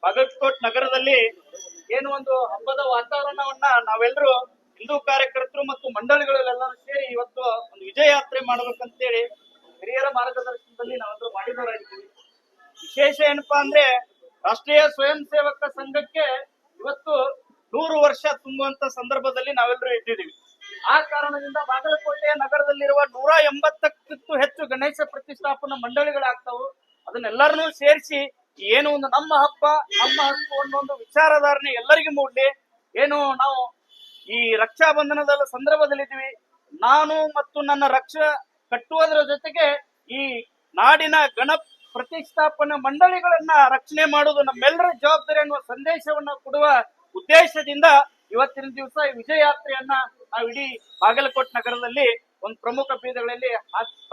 ಬಾಗಲಕೋಟ್ ನಗರದಲ್ಲಿ ಏನು ಒಂದು ಹಬ್ಬದ ವಾತಾವರಣವನ್ನ ನಾವೆಲ್ಲರೂ ಹಿಂದೂ ಕಾರ್ಯಕರ್ತರು ಮತ್ತು ಮಂಡಳಿಗಳೆಲ್ಲರೂ ಸೇರಿ ಇವತ್ತು ಒಂದು ವಿಜಯ ಯಾತ್ರೆ ಮಾಡಬೇಕಂತೇಳಿ ಹಿರಿಯರ ಮಾರ್ಗದರ್ಶನದಲ್ಲಿ ನಾವೆಲ್ಲರೂ ಮಾಡಿದವರಾಗಿದ್ದೀವಿ. ವಿಶೇಷ ಏನಪ್ಪಾ ಅಂದ್ರೆ ರಾಷ್ಟ್ರೀಯ ಸ್ವಯಂ ಸೇವಕ ಸಂಘಕ್ಕೆ ಇವತ್ತು 100 ವರ್ಷ ತುಂಬುವಂತ ಸಂದರ್ಭದಲ್ಲಿ ನಾವೆಲ್ಲರೂ ಇದ್ದಿದ್ದೀವಿ. ಆ ಕಾರಣದಿಂದ ಬಾಗಲಕೋಟೆಯ ನಗರದಲ್ಲಿರುವ 180ಕ್ಕೂ ಹೆಚ್ಚು ಗಣೇಶ ಪ್ರತಿಷ್ಠಾಪನಾ ಮಂಡಳಿಗಳಾಗ್ತಾವು. ಅದನ್ನೆಲ್ಲರನ್ನೂ ಸೇರಿಸಿ ಏನು ಒಂದು ನಮ್ಮ ಹಬ್ಬ ನಮ್ಮ ಹಕ್ಕು ಅನ್ನೋ ಒಂದು ವಿಚಾರಧಾರಣೆ ಎಲ್ಲರಿಗೂ ಮೂಡ್ಲಿ. ಏನು ನಾವು ಈ ರಕ್ಷಾ ಬಂಧನದ ಸಂದರ್ಭದಲ್ಲಿದ್ದೀವಿ. ನಾನು ಮತ್ತು ನನ್ನ ರಕ್ಷಾ ಕಟ್ಟುವುದರ ಜೊತೆಗೆ ಈ ನಾಡಿನ ಗಣ ಪ್ರತಿಷ್ಠಾಪನಾ ಮಂಡಳಿಗಳನ್ನ ರಕ್ಷಣೆ ಮಾಡುವುದು ನಮ್ಮೆಲ್ಲರ ಜವಾಬ್ದಾರಿ ಅನ್ನುವ ಸಂದೇಶವನ್ನ ಕೊಡುವ ಉದ್ದೇಶದಿಂದ ಇವತ್ತಿನ ದಿವಸ ಈ ವಿಜಯ ಯಾತ್ರೆಯನ್ನ ನಾವು ಇಡೀ ಬಾಗಲಕೋಟ್ ನಗರದಲ್ಲಿ ಒಂದು ಪ್ರಮುಖ ಬೀದಿಗಳಲ್ಲಿ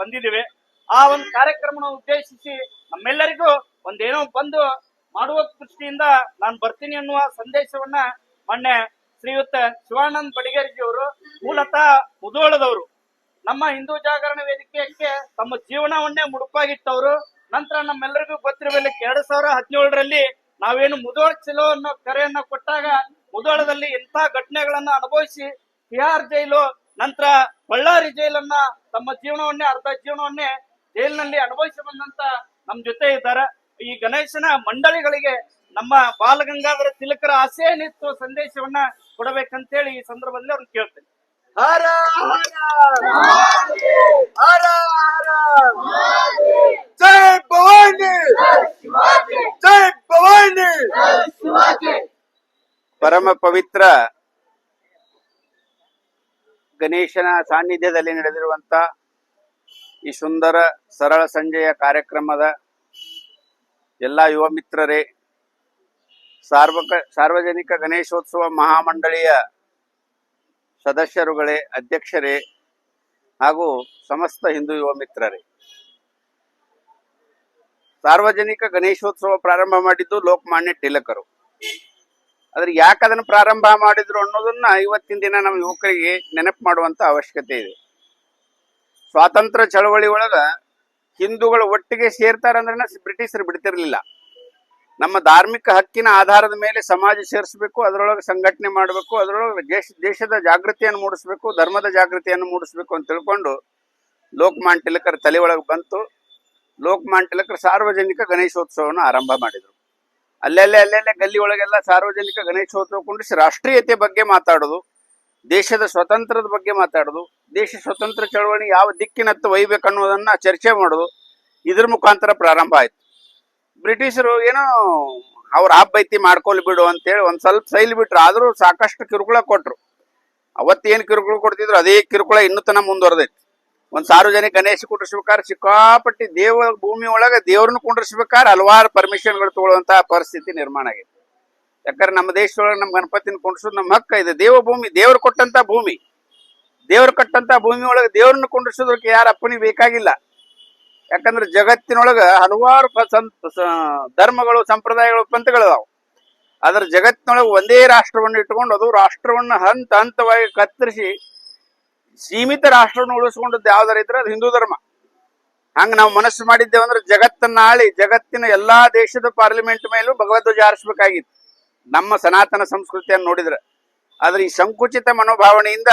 ಬಂದಿದ್ದೇವೆ. ಆ ಒಂದು ಕಾರ್ಯಕ್ರಮನ ಉದ್ದೇಶಿಸಿ ನಮ್ಮೆಲ್ಲರಿಗೂ ಒಂದೇನೋ ಬಂದು ಮಾಡುವ ದೃಷ್ಟಿಯಿಂದ ನಾನು ಬರ್ತೀನಿ ಅನ್ನುವ ಸಂದೇಶವನ್ನ ಮೊನ್ನೆ ಶ್ರೀಯುತ ಶಿವಾನಂದ್ ಬಡಿಗೇರಿಜಿ ಅವರು ಮೂಲತಃ ಮುಧೋಳದವರು, ನಮ್ಮ ಹಿಂದೂ ಜಾಗರಣೆ ವೇದಿಕೆಗೆ ತಮ್ಮ ಜೀವನವನ್ನೇ ಮುಡುಪಾಗಿಟ್ಟವರು. ನಂತರ ನಮ್ಮೆಲ್ಲರಿಗೂ ಗೊತ್ತಿರಬೇಕು 2017ರಲ್ಲಿ ನಾವೇನು ಮುಧೋಳ ಚಲೋ ಅನ್ನೋ ಕರೆಯನ್ನ ಕೊಟ್ಟಾಗ ಮುಧೋಳದಲ್ಲಿ ಎಂಥ ಘಟನೆಗಳನ್ನ ಅನುಭವಿಸಿ ತಿಹಾರ್ ಜೈಲು ನಂತರ ಬಳ್ಳಾರಿ ಜೈಲನ್ನ ತಮ್ಮ ಜೀವನವನ್ನೇ ಅರ್ಧ ಜೀವನವನ್ನೇ ಜೈಲಿನಲ್ಲಿ ಅನುಭವಿಸಿ ಬಂದಂತ ನಮ್ ಜೊತೆ ಇದ್ದಾರೆ. ಈ ಗಣೇಶನ ಮಂಡಳಿಗಳಿಗೆ ನಮ್ಮ ಬಾಲಗಂಗಾಧರ ತಿಲಕರ ಆಸೆಯನ್ನಿತ್ತು ಸಂದೇಶವನ್ನ ಕೊಡಬೇಕಂತೇಳಿ ಈ ಸಂದರ್ಭದಲ್ಲಿ ಅವ್ರನ್ನ ಕೇಳ್ತೇನೆ. ಹರ ಹರ ಹರ ಜೈ ಭವಾನಿ ಜೈ ಭವಾನಿ. ಪರಮ ಪವಿತ್ರ ಗಣೇಶನ ಸಾನ್ನಿಧ್ಯದಲ್ಲಿ ನಡೆದಿರುವಂತ ಈ ಸುಂದರ ಸರಳ ಸಂಜೆಯ ಕಾರ್ಯಕ್ರಮದ ಎಲ್ಲ ಯುವ ಮಿತ್ರರೇ, ಸಾರ್ವಜನಿಕ ಗಣೇಶೋತ್ಸವ ಮಹಾಮಂಡಳಿಯ ಸದಸ್ಯರುಗಳೇ, ಅಧ್ಯಕ್ಷರೇ ಹಾಗೂ ಸಮಸ್ತ ಹಿಂದೂ ಯುವ ಮಿತ್ರರೇ, ಸಾರ್ವಜನಿಕ ಗಣೇಶೋತ್ಸವ ಪ್ರಾರಂಭ ಮಾಡಿದ್ದು ಲೋಕಮಾನ್ಯ ತಿಲಕರು. ಆದ್ರೆ ಯಾಕೆ ಅದನ್ನು ಪ್ರಾರಂಭ ಮಾಡಿದ್ರು ಅನ್ನೋದನ್ನ ಇವತ್ತಿನ ದಿನ ನಮ್ಮ ಯುವಕರಿಗೆ ನೆನಪು ಮಾಡುವಂತ ಅವಶ್ಯಕತೆ ಇದೆ. ಸ್ವಾತಂತ್ರ್ಯ ಚಳವಳಿ ಒಳಗ ಹಿಂದೂಗಳು ಒಟ್ಟಿಗೆ ಸೇರ್ತಾರಂದ್ರೆ ಬ್ರಿಟಿಷರು ಬಿಡ್ತಿರ್ಲಿಲ್ಲ. ನಮ್ಮ ಧಾರ್ಮಿಕ ಹಕ್ಕಿನ ಆಧಾರದ ಮೇಲೆ ಸಮಾಜ ಸೇರಿಸಬೇಕು, ಅದರೊಳಗೆ ಸಂಘಟನೆ ಮಾಡಬೇಕು, ಅದರೊಳಗೆ ದೇಶದ ಜಾಗೃತಿಯನ್ನು ಮೂಡಿಸ್ಬೇಕು, ಧರ್ಮದ ಜಾಗೃತಿಯನ್ನು ಮೂಡಿಸ್ಬೇಕು ಅಂತ ತಿಳ್ಕೊಂಡು ಲೋಕಮಾನ್ಯ ತಿಲಕರ ತಲೆ ಒಳಗೆ ಬಂತು. ಲೋಕಮಾನ್ಯ ತಿಲಕರು ಸಾರ್ವಜನಿಕ ಗಣೇಶೋತ್ಸವವನ್ನು ಆರಂಭ ಮಾಡಿದರು. ಅಲ್ಲೆಲ್ಲೇ ಗಲ್ಲಿ ಒಳಗೆಲ್ಲ ಸಾರ್ವಜನಿಕ ಗಣೇಶೋತ್ಸವ ಕುಂಡಿಸಿ ರಾಷ್ಟ್ರೀಯತೆ ಬಗ್ಗೆ ಮಾತಾಡೋದು, ದೇಶದ ಸ್ವತಂತ್ರದ ಬಗ್ಗೆ ಮಾತಾಡೋದು, ದೇಶ ಸ್ವತಂತ್ರ ಚಳವಳಿ ಯಾವ ದಿಕ್ಕಿನತ್ತ ಒಯ್ಬೇಕು ಅನ್ನೋದನ್ನ ಚರ್ಚೆ ಮಾಡೋದು, ಇದ್ರ ಮುಖಾಂತರ ಪ್ರಾರಂಭ ಆಯ್ತು. ಬ್ರಿಟಿಷರು ಏನೋ ಅವ್ರ ಹಬ್ಬೈತಿ ಮಾಡ್ಕೊಲ್ ಬಿಡು ಅಂತೇಳಿ ಒಂದ್ ಸ್ವಲ್ಪ ಸೈಲ್ ಬಿಟ್ರು. ಆದ್ರೂ ಸಾಕಷ್ಟು ಕಿರುಕುಳ ಕೊಟ್ರು. ಅವತ್ತೇನು ಕಿರುಕುಳ ಕೊಡ್ತಿದ್ರು ಅದೇ ಕಿರುಕುಳ ಇನ್ನೂ ತನ ಮುಂದುವರೆದೈತಿ. ಒಂದ್ ಸಾರ್ವಜನಿಕ ಗಣೇಶ ಕುಂಡ್ರಿಸ್ಬೇಕಾದ್ರೆ ಸಿಕ್ಕಾಪಟ್ಟಿ ಭೂಮಿ ಒಳಗ ದೇವ್ರನ್ನ ಕುಂಡ್ರಿಸ್ಬೇಕಾದ್ರೆ ಹಲವಾರು ಪರ್ಮಿಷನ್ಗಳು ತಗೊಳ್ಳುವಂತಹ ಪರಿಸ್ಥಿತಿ ನಿರ್ಮಾಣ ಆಗಿದೆ. ಯಾಕಂದ್ರೆ ನಮ್ಮ ದೇಶದೊಳಗೆ ನಮ್ ಗಣಪತಿನ ಕುಂಡ್ರಿಸೋದು ನಮ್ಮ ಹಕ್ಕ ಇದೆ. ದೇವಭೂಮಿ, ದೇವ್ರು ಕೊಟ್ಟಂತ ಭೂಮಿ, ದೇವ್ರು ಕಟ್ಟಂತ ಭೂಮಿ ಒಳಗೆ ದೇವ್ರನ್ನ ಕುಂಡ್ರಿಸೋದಕ್ಕೆ ಯಾರ ಅಪ್ಪಣೆ ಬೇಕಾಗಿಲ್ಲ. ಯಾಕಂದ್ರೆ ಜಗತ್ತಿನೊಳಗ ಹಲವಾರು ಧರ್ಮಗಳು, ಸಂಪ್ರದಾಯಗಳು, ಪಂಥಗಳದಾವು. ಅದ್ರ ಜಗತ್ತಿನೊಳಗೆ ಒಂದೇ ರಾಷ್ಟ್ರವನ್ನು ಇಟ್ಕೊಂಡು ಅದು ರಾಷ್ಟ್ರವನ್ನ ಹಂತ ಹಂತವಾಗಿ ಕತ್ತರಿಸಿ ಸೀಮಿತ ರಾಷ್ಟ್ರವನ್ನು ಉಳಿಸ್ಕೊಂಡದ್ದು ಯಾವ್ದಾರ ಇದ್ರೆ ಅದು ಹಿಂದೂ ಧರ್ಮ. ಹಂಗ ನಾವು ಮನಸ್ಸು ಮಾಡಿದ್ದೇವೆ ಅಂದ್ರೆ ಜಗತ್ತನ್ನ ಆಳಿ ಜಗತ್ತಿನ ಎಲ್ಲಾ ದೇಶದ ಪಾರ್ಲಿಮೆಂಟ್ ಮೇಲೂ ಭಗವಧ್ವಜ ಹಾರಿಸ್ಬೇಕಾಗಿತ್ತು ನಮ್ಮ ಸನಾತನ ಸಂಸ್ಕೃತಿಯನ್ನು ನೋಡಿದ್ರೆ. ಆದ್ರೆ ಈ ಸಂಕುಚಿತ ಮನೋಭಾವನೆಯಿಂದ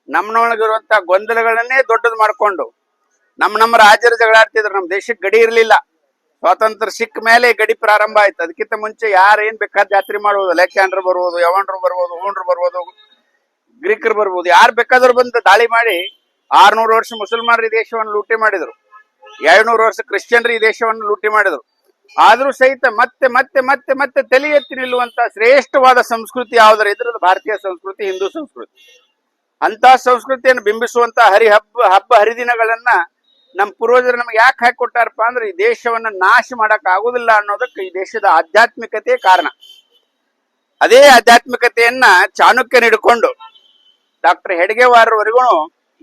ನಮ್ಮನೊಳಗಿರುವಂತಹ ಗೊಂದಲಗಳನ್ನೇ ದೊಡ್ಡದು ಮಾಡ್ಕೊಂಡು ನಮ್ಮ ರಾಜ್ಯರ ಜಗಳಾಡ್ತಿದ್ರು. ನಮ್ಮ ದೇಶಕ್ಕೆ ಗಡಿ ಇರಲಿಲ್ಲ. ಸ್ವಾತಂತ್ರ್ಯ ಸಿಕ್ಕ ಮೇಲೆ ಗಡಿ ಪ್ರಾರಂಭ ಆಯ್ತು. ಅದಕ್ಕಿಂತ ಮುಂಚೆ ಯಾರು ಏನ್ ಬೇಕಾದ ಜಾತ್ರೆ ಮಾಡ್ಬೋದು, ಲೆಕ್ಯಾಂಡ್ರು ಬರ್ಬೋದು, ಯವನ್ರು ಬರ್ಬೋದು, ಹೂಣ್ರು ಬರ್ಬೋದು, ಗ್ರೀಕರು ಬರ್ಬೋದು, ಯಾರು ಬೇಕಾದ್ರು ಬಂದು ದಾಳಿ ಮಾಡಿ 600 ವರ್ಷ ಮುಸಲ್ಮಾನರು ಈ ದೇಶವನ್ನು ಲೂಟಿ ಮಾಡಿದ್ರು, 700 ವರ್ಷ ಕ್ರಿಶ್ಚಿಯನ್ರು ಈ ದೇಶವನ್ನು ಲೂಟಿ ಮಾಡಿದ್ರು. ಆದ್ರೂ ಸಹಿತ ಮತ್ತೆ ಮತ್ತೆ ಮತ್ತೆ ಮತ್ತೆ ತಲೆ ಎತ್ತಿ ನಿಲ್ಲುವಂತ ಶ್ರೇಷ್ಠವಾದ ಸಂಸ್ಕೃತಿ ಯಾವ್ದಾರ ಇದ್ರೆ ಅದು ಭಾರತೀಯ ಸಂಸ್ಕೃತಿ, ಹಿಂದೂ ಸಂಸ್ಕೃತಿ. ಅಂತ ಸಂಸ್ಕೃತಿಯನ್ನು ಬಿಂಬಿಸುವಂತ ಹಬ್ಬ ಹರಿದಿನಗಳನ್ನ ನಮ್ಮ ಪೂರ್ವಜರು ನಮ್ಗೆ ಯಾಕೆ ಹಾಕಿಕೊಟ್ಟಾರಪ್ಪ ಅಂದ್ರೆ ಈ ದೇಶವನ್ನ ನಾಶ ಮಾಡಕ್ ಆಗುದಿಲ್ಲ ಅನ್ನೋದಕ್ಕೆ ಈ ದೇಶದ ಆಧ್ಯಾತ್ಮಿಕತೆ ಕಾರಣ. ಅದೇ ಆಧ್ಯಾತ್ಮಿಕತೆಯನ್ನ ಚಾಣಕ್ಯನ ಹಿಡ್ಕೊಂಡು ಡಾಕ್ಟರ್ ಹೆಡ್ಗೇವಾರವರೆಗೂ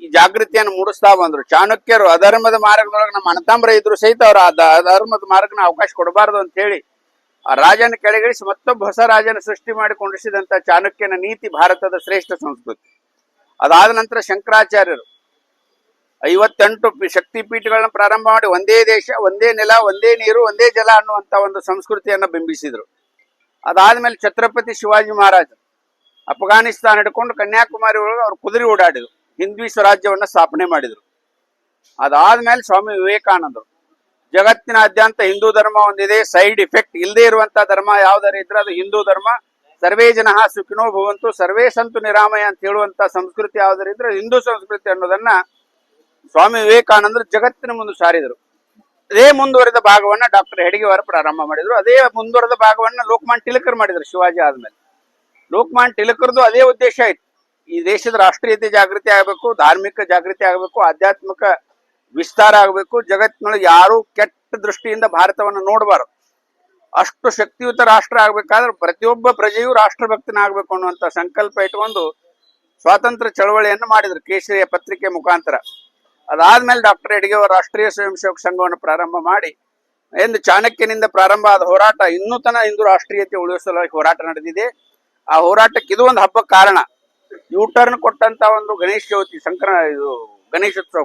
ಈ ಜಾಗೃತಿಯನ್ನು ಮೂಡಿಸ್ತಾ ಬಂದ್ರು. ಚಾಣಕ್ಯರು ಅಧರ್ಮದ ಮಾರ್ಗದೊಳಗೆ ನಮ್ಮ ಅಣ್ಣತಮ್ಮರ ಇದ್ರು ಸಹಿತ ಅವ್ರ ಅಧರ್ಮದ ಮಾರ್ಗನ ಅವಕಾಶ ಕೊಡಬಾರದು ಅಂತ ಹೇಳಿ ಆ ರಾಜನ ಕೆಳಗಿಳಿಸಿ ಮತ್ತೊಬ್ಬ ಹೊಸ ರಾಜನ ಸೃಷ್ಟಿ ಮಾಡಿ ಕೊಂಡಿಸಿದಂತ ಚಾಣಕ್ಯನ ನೀತಿ ಭಾರತದ ಶ್ರೇಷ್ಠ ಸಂಸ್ಕೃತಿ. ಅದಾದ ನಂತರ ಶಂಕರಾಚಾರ್ಯರು 58 ಶಕ್ತಿ ಪೀಠಗಳನ್ನ ಪ್ರಾರಂಭ ಮಾಡಿ ಒಂದೇ ದೇಶ, ಒಂದೇ ನೆಲ, ಒಂದೇ ನೀರು, ಒಂದೇ ಜಲ ಅನ್ನುವಂತ ಒಂದು ಸಂಸ್ಕೃತಿಯನ್ನ ಬಿಂಬಿಸಿದ್ರು. ಅದಾದ್ಮೇಲೆ ಛತ್ರಪತಿ ಶಿವಾಜಿ ಮಹಾರಾಜ ಅಫ್ಘಾನಿಸ್ತಾನ ಹಿಡ್ಕೊಂಡು ಕನ್ಯಾಕುಮಾರಿ ಒಳಗೆ ಅವ್ರು ಕುದುರೆ ಓಡಾಡಿದ್ರು, ಹಿಂದ್ವಿ ಸ್ವರಾಜ್ಯವನ್ನ ಸ್ಥಾಪನೆ ಮಾಡಿದ್ರು. ಅದಾದ್ಮೇಲೆ ಸ್ವಾಮಿ ವಿವೇಕಾನಂದರು ಜಗತ್ತಿನಾದ್ಯಂತ ಹಿಂದೂ ಧರ್ಮ ಒಂದಿದೆ, ಸೈಡ್ ಇಫೆಕ್ಟ್ ಇಲ್ಲದೆ ಇರುವಂತ ಧರ್ಮ ಯಾವ್ದಾರು ಇದ್ರೆ ಅದು ಹಿಂದೂ ಧರ್ಮ, ಸರ್ವೇ ಜನಃ ಸುಖಿನೋ ಭವಂತು ಸರ್ವೇ ಸಂತು ನಿರಾಮಯ ಅಂತ ಹೇಳುವಂತ ಸಂಸ್ಕೃತಿ ಯಾವ್ದಾರು ಇದ್ರೆ ಹಿಂದೂ ಸಂಸ್ಕೃತಿ ಅನ್ನೋದನ್ನ ಸ್ವಾಮಿ ವಿವೇಕಾನಂದರು ಜಗತ್ತಿನ ಮುಂದೆ ಸಾರಿದರು. ಅದೇ ಮುಂದುವರೆದ ಭಾಗವನ್ನ ಡಾಕ್ಟರ್ ಹೆಡ್ಗೇವಾರ್ ಪ್ರಾರಂಭ ಮಾಡಿದ್ರು. ಅದೇ ಮುಂದುವರೆದ ಭಾಗವನ್ನ ಲೋಕಮಾನ್ಯ ತಿಲಕರು ಮಾಡಿದ್ರು. ಶಿವಾಜಿ ಆದ್ಮೇಲೆ ಲೋಕಮಾನ್ಯ ತಿಲಕರದು ಅದೇ ಉದ್ದೇಶ ಇತ್ತು, ಈ ದೇಶದ ರಾಷ್ಟ್ರೀಯತೆ ಜಾಗೃತಿ ಆಗಬೇಕು, ಧಾರ್ಮಿಕ ಜಾಗೃತಿ ಆಗಬೇಕು, ಆಧ್ಯಾತ್ಮಿಕ ವಿಸ್ತಾರ ಆಗಬೇಕು, ಜಗತ್ತಿನೊಳಗೆ ಯಾರು ಕೆಟ್ಟ ದೃಷ್ಟಿಯಿಂದ ಭಾರತವನ್ನು ನೋಡಬಾರದು, ಅಷ್ಟು ಶಕ್ತಿಯುತ ರಾಷ್ಟ್ರ ಆಗ್ಬೇಕಾದ್ರೆ ಪ್ರತಿಯೊಬ್ಬ ಪ್ರಜೆಯೂ ರಾಷ್ಟ್ರಭಕ್ತನಾಗಬೇಕು ಅನ್ನುವಂತ ಸಂಕಲ್ಪ ಇಟ್ಕೊಂಡು ಸ್ವಾತಂತ್ರ್ಯ ಚಳವಳಿಯನ್ನು ಮಾಡಿದ್ರು ಕೇಸರಿಯ ಪತ್ರಿಕೆ ಮುಖಾಂತರ. ಅದಾದ್ಮೇಲೆ ಡಾಕ್ಟರ್ ಹೆಡ್ಗೇವಾರ್ ರಾಷ್ಟ್ರೀಯ ಸ್ವಯಂ ಸೇವಕ ಸಂಘವನ್ನು ಪ್ರಾರಂಭ ಮಾಡಿ ಎಂದು ಚಾಣಕ್ಯನಿಂದ ಪ್ರಾರಂಭ ಆದ ಹೋರಾಟ ಇನ್ನೂ ತನ ಹಿಂದೂ ರಾಷ್ಟ್ರೀಯತೆ ಉಳಿಸಲು ಹೋರಾಟ ನಡೆದಿದೆ. ಆ ಹೋರಾಟಕ್ಕೆ ಇದು ಒಂದು ಹಬ್ಬ ಕಾರಣ. ಯೂಟರ್ನ್ ಕೊಟ್ಟಂತ ಒಂದು ಗಣೇಶ ಚೌತಿ ಇದು ಗಣೇಶೋತ್ಸವ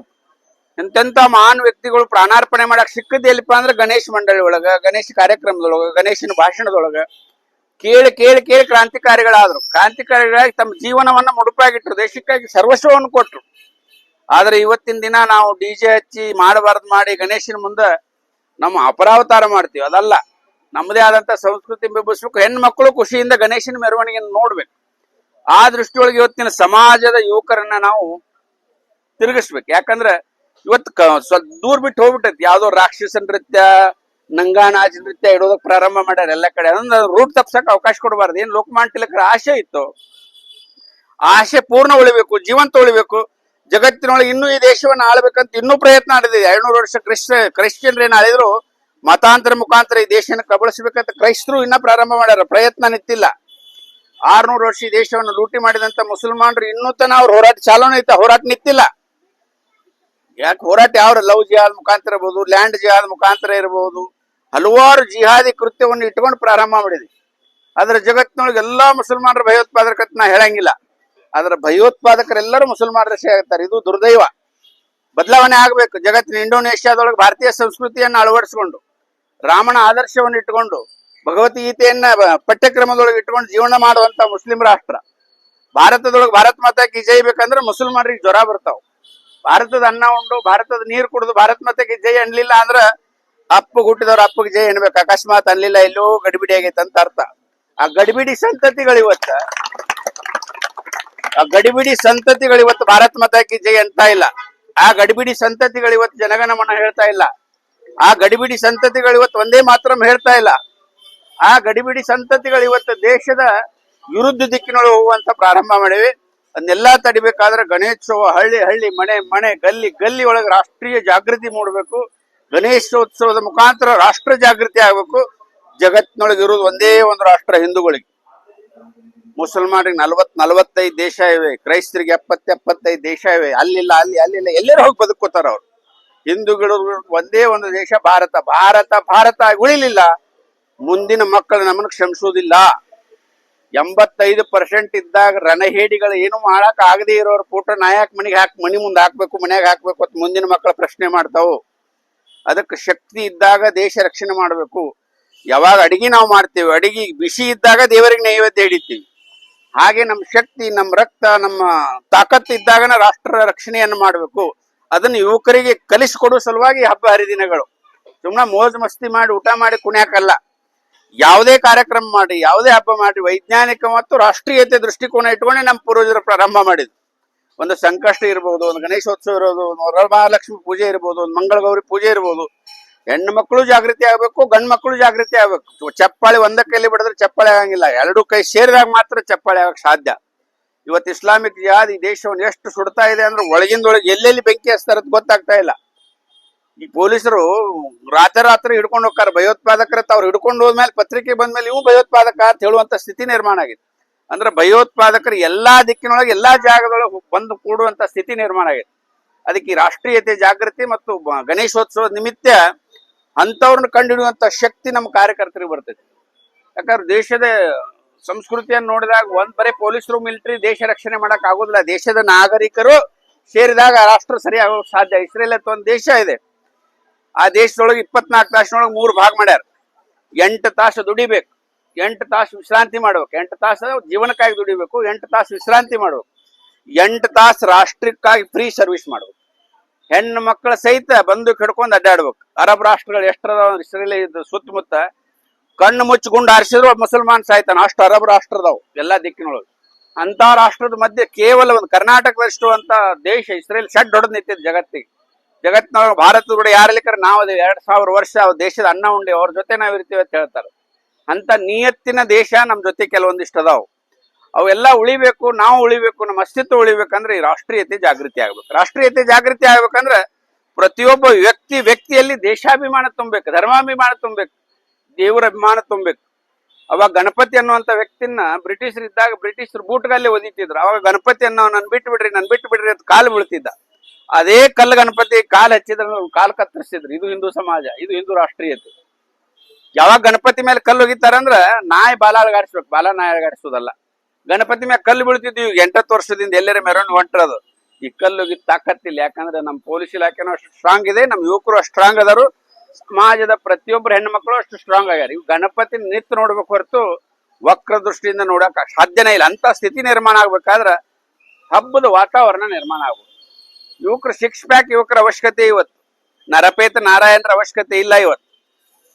ಎಂತೆಂತ ಮಹಾನ್ ವ್ಯಕ್ತಿಗಳು ಪ್ರಾಣಾರ್ಪಣೆ ಮಾಡಕ್ ಸಿಕ್ಕದ ಎಲ್ಲಿಪ್ಪ ಅಂದ್ರೆ ಗಣೇಶ ಮಂಡಳಿ ಒಳಗ, ಗಣೇಶ ಕಾರ್ಯಕ್ರಮದೊಳಗ, ಗಣೇಶನ ಭಾಷಣದೊಳಗ ಕೇಳಿ ಕೇಳಿ ಕೇಳಿ ಕ್ರಾಂತಿಕಾರಿಗಳಾದ್ರು. ಕ್ರಾಂತಿಕಾರಿಗಳಾಗಿ ತಮ್ಮ ಜೀವನವನ್ನ ಮುಡುಪಾಗಿಟ್ರು, ದೇಶಕ್ಕಾಗಿ ಸರ್ವಸ್ವವನ್ನು ಕೊಟ್ರು. ಆದ್ರೆ ಇವತ್ತಿನ ದಿನ ನಾವು ಡಿಜೆ ಹಚ್ಚಿ ಮಾಡಬಾರ್ದು ಮಾಡಿ ಗಣೇಶನ ಮುಂದೆ ನಮ್ಮ ಅಪರಾವತಾರ ಮಾಡ್ತೀವಿ. ಅದಲ್ಲ, ನಮ್ಮದೇ ಆದಂತ ಸಂಸ್ಕೃತಿ ಬೆಂಬಲಿಸ್ಬೇಕು, ಹೆಣ್ಣು ಮಕ್ಕಳು ಖುಷಿಯಿಂದ ಗಣೇಶನ ಮೆರವಣಿಗೆಯನ್ನು ನೋಡ್ಬೇಕು. ಆ ದೃಷ್ಟಿಯೊಳಗೆ ಇವತ್ತಿನ ಸಮಾಜದ ಯುವಕರನ್ನ ನಾವು ತಿರುಗಿಸ್ಬೇಕು. ಯಾಕಂದ್ರೆ ಇವತ್ತು ದೂರ ಬಿಟ್ಟು ಹೋಗ್ಬಿಟ್ಟೈತಿ, ಯಾವ್ದೋ ರಾಕ್ಷಸ ನೃತ್ಯ, ನಂಗಾನಾಜ್ ನೃತ್ಯ ಇಡೋದಕ್ಕೆ ಪ್ರಾರಂಭ ಮಾಡ್ಯಾರ ಎಲ್ಲ ಕಡೆ. ಅದನ್ನ ರೂಟ್ ತಪ್ಸಕ್ ಅವಕಾಶ ಕೊಡಬಾರ್ದು. ಏನ್ ಲೋಕಮಾನ್ಯ ತಿಲಕರ ಆಸೆ ಇತ್ತು, ಆಸೆ ಪೂರ್ಣ ಉಳಿಬೇಕು, ಜೀವಂತ ಉಳಿಬೇಕು, ಜಗತ್ತಿನೊಳಗೆ ಇನ್ನೂ ಈ ದೇಶವನ್ನು ಆಳ್ಬೇಕಂತ ಇನ್ನೂ ಪ್ರಯತ್ನ ನಡೆದಿದೆ. 200 ವರ್ಷ ಕ್ರಿಶ್ಚಿಯನ್ರು ಏನ್ ಆಳಿದ್ರು, ಮತಾಂತರ ಮುಖಾಂತರ ಈ ದೇಶನ ಕಬಳಿಸ್ಬೇಕಂತ ಕ್ರೈಸ್ತರು ಇನ್ನ ಪ್ರಾರಂಭ ಮಾಡ್ಯಾರ, ಪ್ರಯತ್ನ ನಿಂತಿಲ್ಲ. 600 ವರ್ಷ ಈ ದೇಶವನ್ನು ಲೂಟಿ ಮಾಡಿದಂತ ಮುಸಲ್ಮಾನರು ಇನ್ನೂ ತನ ಅವ್ರ ಹೋರಾಟ ಚಾಲನೆ ಐತ, ಹೋರಾಟ ನಿಂತಿಲ್ಲ. ಯಾಕೆ ಹೋರಾಟ ಯಾವ ಲವ್ ಜಿಹಾದ್ ಮುಖಾಂತರ ಇರ್ಬೋದು, ಲ್ಯಾಂಡ್ ಜಿಹಾದ್ ಮುಖಾಂತರ ಇರಬಹುದು, ಹಲವಾರು ಜಿಹಾದಿ ಕೃತ್ಯವನ್ನು ಇಟ್ಕೊಂಡು ಪ್ರಾರಂಭ ಮಾಡಿದ್ವಿ. ಆದ್ರೆ ಜಗತ್ತಿನೊಳಗೆ ಎಲ್ಲಾ ಮುಸಲ್ಮಾನರ ಭಯೋತ್ಪಾದಕತ್ ನಾ ಹೇಳಂಗಿಲ್ಲ, ಆದ್ರೆ ಭಯೋತ್ಪಾದಕರೆಲ್ಲರೂ ಮುಸಲ್ಮಾನರ ಆಗ್ತಾರೆ. ಇದು ದುರ್ದೈವ. ಬದಲಾವಣೆ ಆಗ್ಬೇಕು. ಜಗತ್ತಿನ ಇಂಡೋನೇಷ್ಯಾದೊಳಗೆ ಭಾರತೀಯ ಸಂಸ್ಕೃತಿಯನ್ನು ಅಳವಡಿಸಿಕೊಂಡು, ರಾಮನ ಆದರ್ಶವನ್ನು ಇಟ್ಟುಕೊಂಡು, ಭಗವದ್ಗೀತೆಯನ್ನ ಪಠ್ಯಕ್ರಮದೊಳಗೆ ಇಟ್ಟುಕೊಂಡು ಜೀವನ ಮಾಡುವಂತ ಮುಸ್ಲಿಂ ರಾಷ್ಟ್ರ. ಭಾರತದೊಳಗೆ ಭಾರತ ಮಾತಾ ಕಿ ಜೈ ಬೇಕಂದ್ರೆ ಮುಸಲ್ಮಾನರಿಗೆ ಜ್ವರ ಬರ್ತಾವ. ಭಾರತದ ಅನ್ನ ಉಂಡು, ಭಾರತದ ನೀರು ಕುಡಿದು ಭಾರತ ಮಾತೆಗೆ ಜೈ ಅನ್ಲಿಲ್ಲ ಅಂದ್ರ ಅಪ್ಪಗೆ ಹುಟ್ಟಿದವ್ರ ಅಪ್ಪಗೆ ಜೈ ಅನ್ಬೇಕು. ಅಕಸ್ಮಾತ್ ಅನ್ಲಿಲ್ಲ, ಎಲ್ಲೋ ಗಡಿಬಿಡಿ ಆಗೈತೆ ಅಂತ ಅರ್ಥ. ಆ ಗಡಿಬಿಡಿ ಸಂತತಿಗಳು ಇವತ್ತು ಭಾರತ ಮಾತಾಕಿ ಜೈ ಅಂತ ಇಲ್ಲ. ಆ ಗಡಿಬಿಡಿ ಸಂತತಿಗಳು ಇವತ್ತು ಜನಗಣಮನ ಹೇಳ್ತಾ ಇಲ್ಲ. ಆ ಗಡಿಬಿಡಿ ಸಂತತಿಗಳು ಇವತ್ತು ಒಂದೇ ಮಾತ್ರ ಹೇಳ್ತಾ ಇಲ್ಲ. ಆ ಗಡಿಬಿಡಿ ಸಂತತಿಗಳು ಇವತ್ತು ದೇಶದ ವಿರುದ್ಧ ದಿಕ್ಕಿನೊಳಗೆ ಹೋಗುವಂತ ಪ್ರಾರಂಭ ಮಾಡಿವೆ. ಅದನ್ನೆಲ್ಲಾ ತಡಿಬೇಕಾದ್ರೆ ಗಣೇಶೋತ್ಸವ ಹಳ್ಳಿ ಹಳ್ಳಿ, ಮನೆ ಮನೆ, ಗಲ್ಲಿ ಗಲ್ಲಿ ಒಳಗೆ ರಾಷ್ಟ್ರೀಯ ಜಾಗೃತಿ ಮೂಡಬೇಕು. ಗಣೇಶೋತ್ಸವದ ಮುಖಾಂತರ ರಾಷ್ಟ್ರ ಜಾಗೃತಿ ಆಗ್ಬೇಕು. ಜಗತ್ತಿನೊಳಗೆ ಇರುವುದು ಒಂದೇ ಒಂದು ರಾಷ್ಟ್ರ ಹಿಂದೂಗಳಿಗೆ. ಮುಸಲ್ಮಾನರಿಗೆ 40-45 ದೇಶ ಇವೆ, ಕ್ರೈಸ್ತರಿಗೆ 70-75 ದೇಶ ಇವೆ. ಅಲ್ಲಿಲ್ಲ ಎಲ್ಲರೂ ಹೋಗಿ ಬದುಕೋತಾರ ಅವ್ರು. ಹಿಂದೂಗಳು ಒಂದೇ ಒಂದು ದೇಶ ಭಾರತ. ಭಾರತ ಭಾರತ ಉಳಿಲಿಲ್ಲ, ಮುಂದಿನ ಮಕ್ಕಳು ನಮ್ಮನ್ನು ಕ್ಷಮಿಸುವುದಿಲ್ಲ. 85% ಇದ್ದಾಗ ರಣಹೇಡಿಗಳು ಏನು ಮಾಡಕ್ ಆಗದೆ ಇರೋರು ಫೋಟೋ ನಾಯಕ್ ಮನಿ ಮುಂದೆ ಹಾಕ್ಬೇಕು, ಮನ್ಯಾಗ ಹಾಕ್ಬೇಕು ಅಂತ ಮುಂದಿನ ಮಕ್ಕಳ ಪ್ರಶ್ನೆ ಮಾಡ್ತಾವು. ಅದಕ್ಕೆ ಶಕ್ತಿ ಇದ್ದಾಗ ದೇಶ ರಕ್ಷಣೆ ಮಾಡಬೇಕು. ಯಾವಾಗ ಅಡಿಗೆ ನಾವು ಮಾಡ್ತೇವೆ, ಅಡಿಗೆ ಬಿಸಿ ಇದ್ದಾಗ ದೇವರಿಗೆ ನೈವೇದ್ಯ ಹಿಡಿತೀವಿ. ಹಾಗೆ ನಮ್ಮ ಶಕ್ತಿ, ನಮ್ಮ ರಕ್ತ, ನಮ್ಮ ತಾಕತ್ತು ಇದ್ದಾಗನ ರಾಷ್ಟ್ರ ರಕ್ಷಣೆಯನ್ನು ಮಾಡಬೇಕು. ಅದನ್ನು ಯುವಕರಿಗೆ ಕಲಿಸಿಕೊಡುವ ಸಲುವಾಗಿ ಹಬ್ಬ ಹರಿದಿನಗಳು. ಸುಮ್ಮನೆ ಮೋಜ್ ಮಸ್ತಿ ಮಾಡಿ ಊಟ ಮಾಡಿ ಕುಣ್ಯಾಕಲ್ಲ. ಯಾವುದೇ ಕಾರ್ಯಕ್ರಮ ಮಾಡಿ, ಯಾವುದೇ ಹಬ್ಬ ಮಾಡಿ, ವೈಜ್ಞಾನಿಕ ಮತ್ತು ರಾಷ್ಟ್ರೀಯತೆ ದೃಷ್ಟಿಕೋನ ಇಟ್ಕೊಂಡೆ ನಮ್ಮ ಪೂರ್ವಜರು ಪ್ರಾರಂಭ ಮಾಡಿದ್ರು. ಒಂದು ಸಂಕಷ್ಟ ಇರ್ಬೋದು, ಒಂದು ಗಣೇಶೋತ್ಸವ ಇರೋದು, ಒಂದು ವರಮಹಾಲಕ್ಷ್ಮಿ ಪೂಜೆ ಇರ್ಬೋದು, ಒಂದು ಮಂಗಳಗೌರಿ ಪೂಜೆ ಇರ್ಬೋದು. ಹೆಣ್ಣು ಮಕ್ಕಳು ಜಾಗೃತಿ ಆಗ್ಬೇಕು, ಗಂಡು ಮಕ್ಕಳು ಜಾಗೃತಿ ಆಗ್ಬೇಕು. ಚಪ್ಪಾಳಿ ಒಂದ ಕೈಲಿ ಬಿಡಿದ್ರೆ ಚಪ್ಪಾಳಿ ಆಗಂಗಿಲ್ಲ, 2 ಕೈ ಸೇರಿದಾಗ ಮಾತ್ರ ಚಪ್ಪಾಳಿ ಆಗಕ್ ಸಾಧ್ಯ. ಇವತ್ತು ಇಸ್ಲಾಮಿಕ್ ಜಿಹಾದ್ ಈ ದೇಶವನ್ನು ಎಷ್ಟು ಸುಡ್ತಾ ಇದೆ ಅಂದ್ರೆ ಒಳಗಿಂದೊಳಗೆ ಎಲ್ಲೆಲ್ಲಿ ಬೆಂಕಿ ಹಚ್ತಾರ ಗೊತ್ತಾಗ್ತಾ ಇಲ್ಲ. ಈ ಪೊಲೀಸರು ರಾತ್ರಿ ಹಿಡ್ಕೊಂಡು ಹೋಗ್ತಾರೆ ಭಯೋತ್ಪಾದಕರ. ಅವ್ರು ಹಿಡ್ಕೊಂಡು ಹೋದ್ಮೇಲೆ ಪತ್ರಿಕೆ ಬಂದ್ಮೇಲೆ ಇವು ಭಯೋತ್ಪಾದಕ ಅಂತ ಹೇಳುವಂತ ಸ್ಥಿತಿ ನಿರ್ಮಾಣ ಆಗಿದೆ. ಅಂದ್ರೆ ಭಯೋತ್ಪಾದಕರು ಎಲ್ಲಾ ದಿಕ್ಕಿನೊಳಗೆ ಎಲ್ಲಾ ಜಾಗದೊಳಗೆ ಬಂದು ಕೂಡುವಂತ ಸ್ಥಿತಿ ನಿರ್ಮಾಣ ಆಗಿದೆ. ಅದಕ್ಕೆ ಈ ರಾಷ್ಟ್ರೀಯತೆ ಜಾಗೃತಿ ಮತ್ತು ಗಣೇಶೋತ್ಸವದ ನಿಮಿತ್ತ ಅಂತವ್ರನ್ನ ಕಂಡುಹಿಡಿಯುವಂತ ಶಕ್ತಿ ನಮ್ಮ ಕಾರ್ಯಕರ್ತರಿಗೆ ಬರ್ತೈತಿ. ಯಾಕಂದ್ರೆ ದೇಶದ ಸಂಸ್ಕೃತಿಯನ್ನು ನೋಡಿದಾಗ ಒಂದ್ ಬರೀ ಪೊಲೀಸರು ಮಿಲಿಟರಿ ದೇಶ ರಕ್ಷಣೆ ಮಾಡಕ್ ಆಗೋದಿಲ್ಲ. ದೇಶದ ನಾಗರಿಕರು ಸೇರಿದಾಗ ರಾಷ್ಟ್ರ ಸರಿಯಾಗೋಕ್ ಸಾಧ್ಯ. ಇಸ್ರೇಲ್ ಅಂತ ಒಂದು ದೇಶ ಇದೆ. ಆ ದೇಶದೊಳಗೆ 24 ತಾಸಿನೊಳಗೆ 3 ಭಾಗ ಮಾಡ್ಯಾರ. 8 ತಾಸು ದುಡಿಬೇಕು, 8 ತಾಸು ವಿಶ್ರಾಂತಿ ಮಾಡ್ಬೇಕು. 8 ತಾಸು ಜೀವನಕ್ಕಾಗಿ ದುಡಿಬೇಕು, 8 ತಾಸು ವಿಶ್ರಾಂತಿ ಮಾಡ್ಬೇಕು, 8 ತಾಸು ರಾಷ್ಟ್ರಕ್ಕಾಗಿ ಫ್ರೀ ಸರ್ವಿಸ್ ಮಾಡ್ಬೇಕು. ಹೆಣ್ಣು ಮಕ್ಕಳ ಸಹಿತ ಬಂದು ಹಿಡ್ಕೊಂಡು ಅಡ್ಡಾಡ್ಬೇಕು. ಅರಬ್ ರಾಷ್ಟ್ರಗಳು ಎಷ್ಟರದ ಇಸ್ರೇಲ್ ಸುತ್ತಮುತ್ತ ಕಣ್ಣು ಮುಚ್ಚಿಕೊಂಡು ಆರಿಸಿದ್ರು ಮುಸಲ್ಮಾನ್ ಸಾಯ್ತಾನ, ಅಷ್ಟು ಅರಬ್ ರಾಷ್ಟ್ರದವು ಎಲ್ಲಾ ದಿಕ್ಕಿನೊಳಗೆ. ಅಂತ ರಾಷ್ಟ್ರದ ಮಧ್ಯೆ ಕೇವಲ ಒಂದು ಕರ್ನಾಟಕದಷ್ಟು ಅಂತ ದೇಶ ಇಸ್ರೇಲ್ ಶೆಡ್ ಹೊಡೆದ್ ನಿಂತಿದ್ದು ಜಗತ್ತಿನೊಳಗೆ. ಭಾರತದ ಕೂಡ ಯಾರಲಿಕ್ಕರ ನಾವು 2000 ವರ್ಷ ಅವ್ರ ದೇಶದ ಅನ್ನ ಉಂಡೆ ಅವ್ರ ಜೊತೆ ನಾವ್ ಇರ್ತೀವಿ ಅಂತ ಹೇಳ್ತಾರೆ. ಅಂತ ನಿಯತ್ತಿನ ದೇಶ ನಮ್ ಜೊತೆ ಕೆಲವೊಂದಿಷ್ಟು ಅದಾವು. ಅವೆಲ್ಲ ಉಳಿಬೇಕು, ನಾವು ಉಳಿಬೇಕು, ನಮ್ಮ ಅಸ್ತಿತ್ವ ಉಳಿಬೇಕಂದ್ರೆ ಈ ರಾಷ್ಟ್ರೀಯತೆ ಜಾಗೃತಿ ಆಗ್ಬೇಕು. ರಾಷ್ಟ್ರೀಯತೆ ಜಾಗೃತಿ ಆಗ್ಬೇಕಂದ್ರೆ ಪ್ರತಿಯೊಬ್ಬ ವ್ಯಕ್ತಿಯಲ್ಲಿ ದೇಶಾಭಿಮಾನ ತುಂಬಬೇಕು, ಧರ್ಮಾಭಿಮಾನ ತುಂಬಬೇಕು, ದೇವರ ಅಭಿಮಾನ ತುಂಬಬೇಕು. ಅವಾಗ ಗಣಪತಿ ಅನ್ನುವಂತ ವ್ಯಕ್ತಿನ ಬ್ರಿಟಿಷರ್ ಇದ್ದಾಗ ಬ್ರಿಟಿಷರು ಬೂಟ್ಗಲ್ಲಿ ಒದಿತಿದ್ರು. ಅವಾಗ ಗಣಪತಿ ಅನ್ನೋ ನನ್ ಬಿಟ್ಟು ಬಿಡ್ರಿ ಅಂತ ಕಾಲು ಬೀಳ್ತಿದ್ದ. ಅದೇ ಕಲ್ಲು ಗಣಪತಿ ಕಾಲು ಹಚ್ಚಿದ್ರ ಕಾಲು ಕತ್ತರಿಸಿದ್ರು. ಇದು ಹಿಂದೂ ಸಮಾಜ, ಇದು ಹಿಂದೂ ರಾಷ್ಟ್ರೀಯತೆ. ಯಾವಾಗ ಗಣಪತಿ ಮೇಲೆ ಕಲ್ಲು ಒಗಿತಾರಂದ್ರ ನಾಯಿ ಬಾಲ ಅಳಗಾಡಿಸ್ಬೇಕು, ಬಾಲ ನಾಯಿ ಅಳಗಾಡಿಸೋದಲ್ಲ. ಗಣಪತಿ ಮೇಲೆ ಕಲ್ಲು ಬೀಳ್ತಿದ್ವಿ 8 ವರ್ಷದಿಂದ ಎಲ್ಲರ ಮೆರವಣಿಗೆ ಹೊಂಟ್ರದು. ಈ ಕಲ್ಲುಗಿ ತಾಕತ್ತಿಲ್ಲ. ಯಾಕಂದ್ರೆ ನಮ್ಮ ಪೊಲೀಸ್ ಇಲಾಖೆನೂ ಅಷ್ಟು ಸ್ಟ್ರಾಂಗ್ ಇದೆ, ನಮ್ಮ ಯುವಕರು ಅಷ್ಟು ಸ್ಟ್ರಾಂಗ್ ಅದಾರು, ಸಮಾಜದ ಪ್ರತಿಯೊಬ್ಬರು ಹೆಣ್ಣು ಮಕ್ಕಳು ಅಷ್ಟು ಸ್ಟ್ರಾಂಗ್ ಆಗ್ಯಾರ. ಇವು ಗಣಪತಿ ನಿಂತು ನೋಡ್ಬೇಕು ಹೊರತು ವಕ್ರ ದೃಷ್ಟಿಯಿಂದ ನೋಡಕ್ ಸಾಧ್ಯನೇ ಇಲ್ಲ. ಅಂತ ಸ್ಥಿತಿ ನಿರ್ಮಾಣ ಆಗ್ಬೇಕಾದ್ರ ಹಬ್ಬದ ವಾತಾವರಣ ನಿರ್ಮಾಣ ಆಗ್ಬೇಕು. ಯುವಕರು 6 ಪ್ಯಾಕ್ ಯುವಕರ ಅವಶ್ಯಕತೆ ಇವತ್ತು, ನರಪೇತ ನಾರಾಯಣರ ಅವಶ್ಯಕತೆ ಇಲ್ಲ ಇವತ್ತು.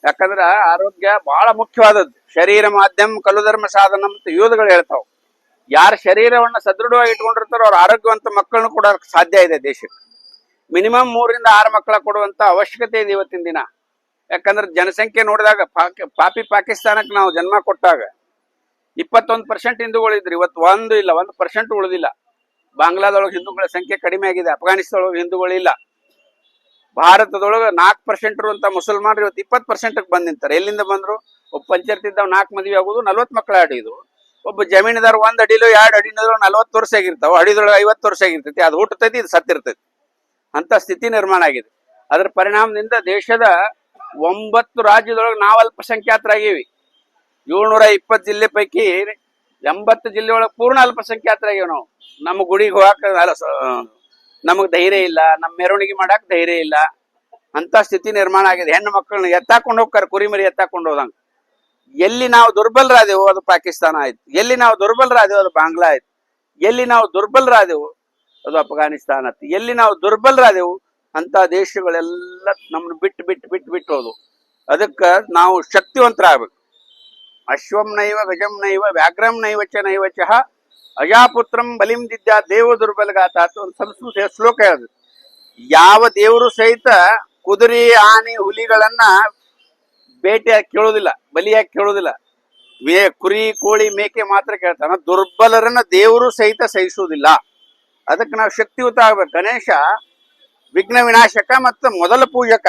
ಯಾಕಂದ್ರ ಆರೋಗ್ಯ ಬಹಳ ಮುಖ್ಯವಾದದ್ದು. ಶರೀರ ಮಾಧ್ಯಮ ಕಲುಧರ್ಮ ಸಾಧನ ಅಂತ ಯೋಧಗಳು ಹೇಳ್ತಾವ. ಯಾರ ಶರೀರವನ್ನ ಸದೃಢವಾಗಿ ಇಟ್ಕೊಂಡಿರ್ತಾರೋ ಅವ್ರ ಆರೋಗ್ಯವಂತ ಮಕ್ಕಳನ್ನು ಕೊಡೋಕೆ ಸಾಧ್ಯ ಇದೆ ದೇಶಕ್ಕೆ. ಮಿನಿಮಮ್ 3 ರಿಂದ 6 ಮಕ್ಕಳ ಕೊಡುವಂತ ಅವಶ್ಯಕತೆ ಇದೆ ಇವತ್ತಿನ ದಿನ. ಯಾಕಂದ್ರೆ ಜನಸಂಖ್ಯೆ ನೋಡಿದಾಗ ಪಾಪಿ ಪಾಕಿಸ್ತಾನಕ್ಕೆ ನಾವು ಜನ್ಮ ಕೊಟ್ಟಾಗ 21% ಹಿಂದೂಗಳಿದ್ರು. ಇವತ್ತು 1% ಉಳಿದಿಲ್ಲ. ಬಾಂಗ್ಲಾದೊಳಗೆ ಹಿಂದೂಗಳ ಸಂಖ್ಯೆ ಕಡಿಮೆ ಆಗಿದೆ, ಅಫ್ಘಾನಿಸ್ತಾನದೊಳಗೆ ಹಿಂದೂಗಳಿಲ್ಲ. ಭಾರತದೊಳಗೆ 4% ಇರುವಂತ ಮುಸಲ್ಮಾನರು ಇವತ್ತು 20% ಬಂದ್ ನಿಂತಾರೆ. ಎಲ್ಲಿಂದ ಬಂದ್ರು? ಒಬ್ಬ ಪಂಚಾಯತ್ ಇದ್ದಾವ 4 ಮದುವೆ ಆಗುದು, 40 ಮಕ್ಕಳ ಆಡಿದ್ರು. ಒಬ್ಬ ಜಮೀನುದಾರ 1 ಅಡಿಲೋ 2 ಅಡಿನೋ 40 ವರ್ಷ ಆಗಿರ್ತಾವ, ಅಡಿದೊಳಗೆ 50 ವರ್ಷ ಆಗಿರ್ತೈತಿ. ಅದು ಹುಟ್ಟತೈತಿ, ಇದು ಸತ್ತಿರ್ತೈತಿ. ಅಂತ ಸ್ಥಿತಿ ನಿರ್ಮಾಣ ಆಗಿದೆ. ಅದರ ಪರಿಣಾಮದಿಂದ ದೇಶದ 9 ರಾಜ್ಯದೊಳಗೆ ನಾವು ಅಲ್ಪಸಂಖ್ಯಾತರಾಗೀವಿ. 720 ಜಿಲ್ಲೆ ಪೈಕಿ 80 ಜಿಲ್ಲೆ ಒಳಗೆ ಪೂರ್ಣ ಅಲ್ಪಸಂಖ್ಯಾತರಾಗೀವಿ ನಾವು. ನಮ್ಮ ಗುಡಿಗೆ ಹೋಗಕ್ ನಮಗ್ ಧೈರ್ಯ ಇಲ್ಲ, ನಮ್ಮ ಮೆರವಣಿಗೆ ಮಾಡಕ್ ಧೈರ್ಯ ಇಲ್ಲ. ಅಂತ ಸ್ಥಿತಿ ನಿರ್ಮಾಣ ಆಗಿದೆ. ಹೆಣ್ಣು ಮಕ್ಕಳನ್ನ ಎತ್ತಾಕೊಂಡು ಹೋಗ್ತಾರೆ, ಕುರಿಮರಿ ಎತ್ತಾಕೊಂಡು ಹೋದಂಗ. ಎಲ್ಲಿ ನಾವು ದುರ್ಬಲರಾದೆವು ಅದು ಪಾಕಿಸ್ತಾನ ಆಯ್ತು, ಎಲ್ಲಿ ನಾವು ದುರ್ಬಲರಾದೆವು ಅದು ಬಾಂಗ್ಲಾ ಆಯ್ತು, ಎಲ್ಲಿ ನಾವು ದುರ್ಬಲರಾದೆವು ಅದು ಅಫ್ಘಾನಿಸ್ತಾನ ಆಯ್ತು, ಎಲ್ಲಿ ನಾವು ದುರ್ಬಲರಾದೆವು ಅಂತ ದೇಶಗಳೆಲ್ಲ ನಮ್ಮನ್ನು ಬಿಟ್ಟು ಹೋದು. ಅದಕ್ಕ ನಾವು ಶಕ್ತಿವಂತರಾಗಬೇಕು. ಅಶ್ವಂ ನೈವ ಗಜಂ ನೈವ ವ್ಯಾಘ್ರಂ ನೈವಚ ನೈವಚ ಅಜಾಪುತ್ರಂ ಬಲಿಂ ದಿದ್ಯಾ ದೇವ ದುರ್ಬಲಗಾತ ಅಂತ ಒಂದು ಸಂಸ್ಕೃತ ಶ್ಲೋಕ ಹೇಳುದು. ಯಾವ ದೇವರು ಸಹಿತ ಕುದುರೆ ಆನೆ ಹುಲಿಗಳನ್ನ ಬೇಟೆಯಾಗಿ ಕೇಳೋದಿಲ್ಲ, ಬಲಿಯಾಗಿ ಕೇಳೋದಿಲ್ಲ. ಕುರಿ ಕೋಳಿ ಮೇಕೆ ಮಾತ್ರ ಕೇಳ್ತಾನ. ದುರ್ಬಲರನ್ನ ದೇವರು ಸಹಿತ ಸಹಿಸುವುದಿಲ್ಲ. ಅದಕ್ಕೆ ನಾವು ಶಕ್ತಿಯುತ ಆಗ್ಬೇಕು. ಗಣೇಶ ವಿಘ್ನ ವಿನಾಶಕ ಮತ್ತು ಮೊದಲ ಪೂಜಕ,